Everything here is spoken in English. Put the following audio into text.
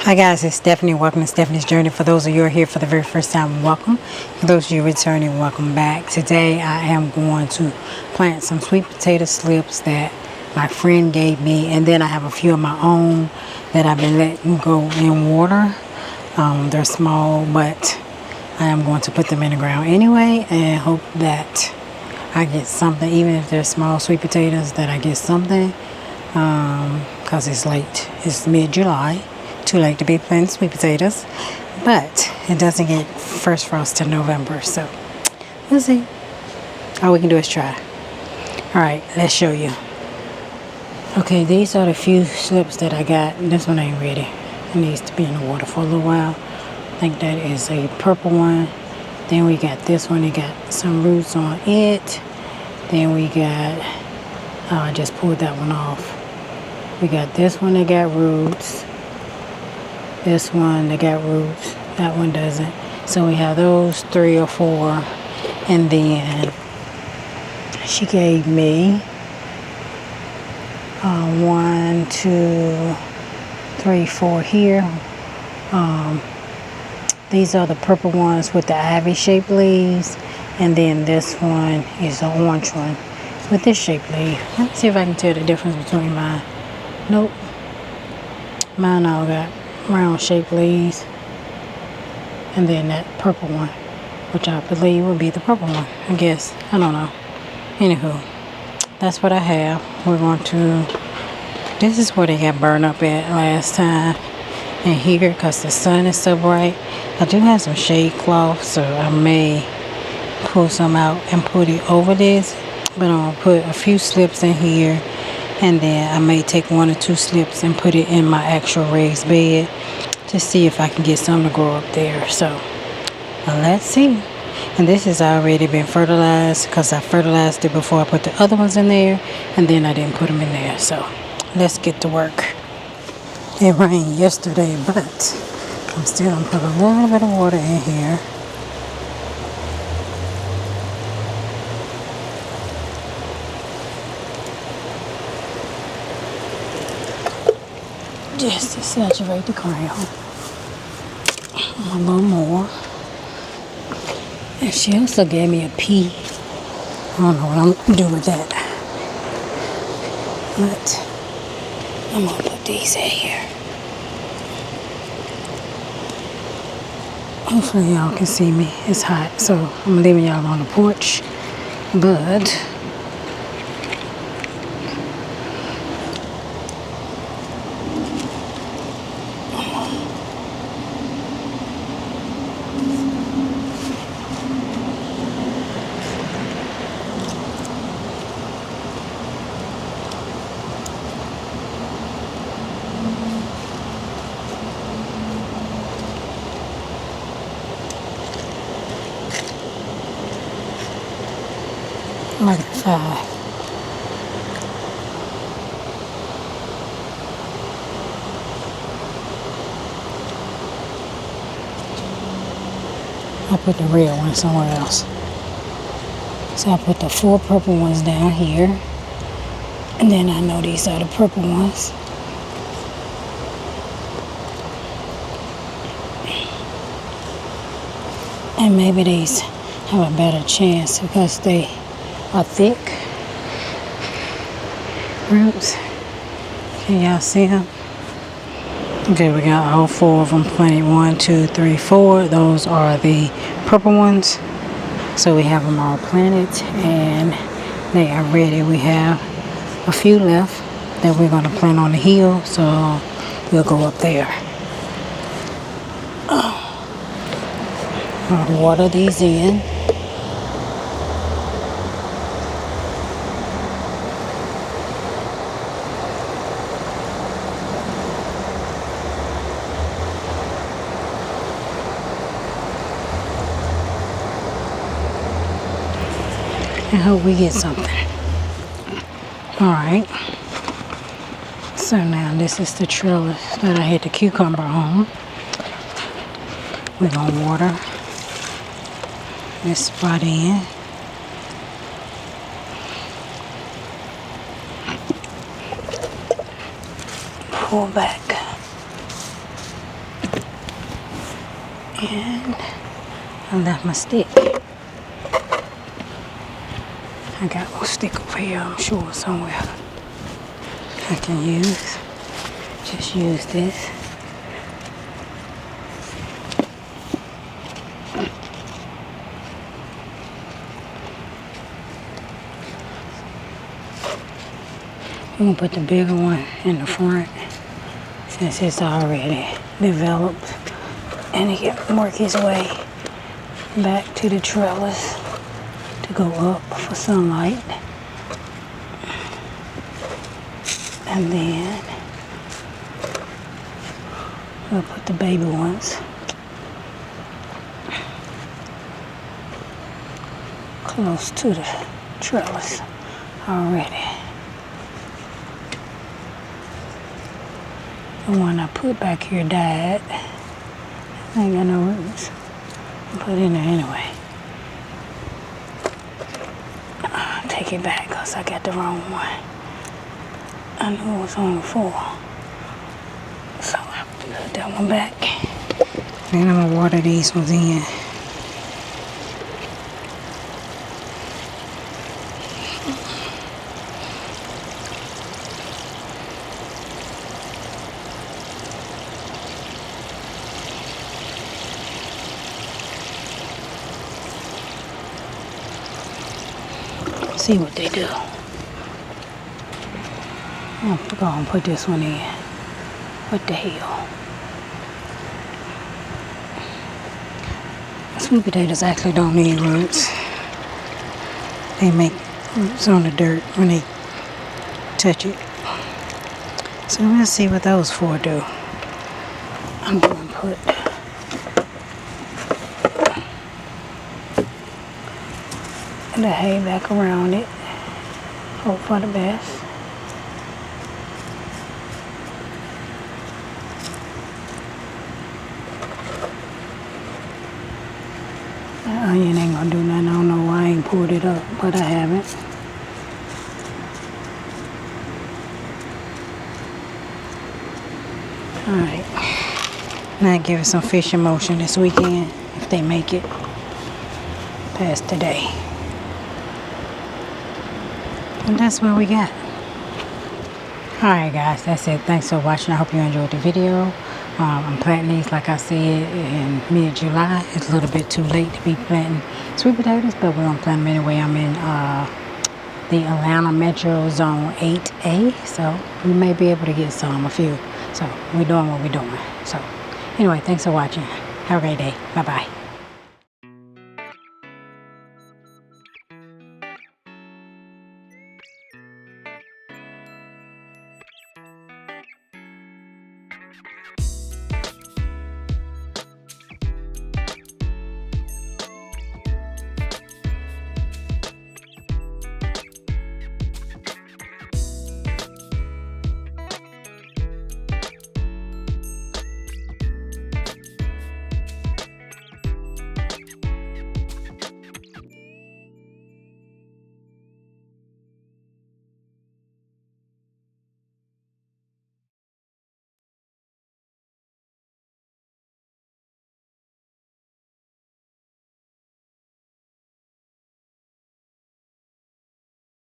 Hi guys, it's Stephanie. Welcome to Stephanie's Journey. For those of you who are here for the very first time, welcome. For those of you returning, welcome back. Today I am going to plant some sweet potato slips that my friend gave me, and then I have a few of my own that I've been letting go in water. They're small, but I am going to put them in the ground anyway and hope that I get something, even if they're small sweet potatoes, that I get something, because it's late. It's mid-July. Too late to be planting sweet potatoes, but it doesn't get first frost till November, so we'll see. All we can do is try. All right, let's show you. Okay, these are the few slips that I got. This one ain't ready. It needs to be in the water for a little while. I think that is a purple one. Then we got this one. It got some roots on it. Then we got, oh, I just pulled that one off. We got this one that got roots. This one that got roots, that one doesn't. So we have those 3 or 4, and then she gave me 1, 2, 3, 4 here. These are the purple ones with the ivy shaped leaves, and then this one is the orange one with this shaped leaf. Let me see if I can tell the difference between mine. Nope, mine all got round shaped leaves, and then that purple one, which I believe would be the purple one, I guess. I don't know. Anywho, that's what I have. We're going to, this is where they got burned up at last time, and here, because the sun is so bright. I do have some shade cloth, so I may pull some out and put it over this, but I'm going to put a few slips in here, and then I may take 1 or 2 slips and put it in my actual raised bed to see if I can get some to grow up there. So let's see. And this has already been fertilized because I fertilized it before I put the other ones in there, and then I didn't put them in there. So let's get to work. It rained yesterday, but I'm still going to put a little bit of water in here. Just to saturate the ground a little more. And she also gave me a pea. I don't know what I'm going to do with that, but I'm going to put these in here. Hopefully y'all can see me. It's hot, so I'm leaving y'all on the porch, but like 5. I put the red one somewhere else. So I put the 4 purple ones down here. And then I know these are the purple ones. And maybe these have a better chance because they are thick roots. Can y'all see them? Okay, we got all 4 of them planted. 1, 2, 3, 4. Those are the purple ones. So we have them all planted and they are ready. We have a few left that we're going to plant on the hill, so we'll go up there. I'll water these in. I hope we get something. Alright. So now this is the trellis that I had the cucumber on. We're going to water this spot in. Pull back. And I left my stick. I got a little stick up here, I'm sure, somewhere I can use. Just use this. I'm gonna put the bigger one in the front since it's already developed, and he can work his way back to the trellis to go up for sunlight. And then we'll put the baby ones close to the trellis already. The one I put back here died. I ain't got no roots. I'll put it in there anyway. I'll take it back because I got the wrong one. I knew it was on the floor. So I put that one back. Then I'm gonna water these ones in. See what they do. I'm gonna go and put this one in. What the hell? Sweet potatoes actually don't need roots. They make roots on the dirt when they touch it. So we'll see what those four do. I'm gonna put the hay back around it. Hope for the best. That onion ain't gonna do nothing. I don't know why I ain't pulled it up, but I haven't. Alright. Now give it some fish in motion this weekend if they make it past today. And that's what we got. Alright guys, that's it. Thanks for watching. I hope you enjoyed the video. I'm planting these, like I said, in mid-July. It's a little bit too late to be planting sweet potatoes, but we're going to plant them anyway. I'm in the Atlanta Metro Zone 8A, so we may be able to get a few. So we're doing what we're doing. So anyway, thanks for watching. Have a great day. Bye-bye.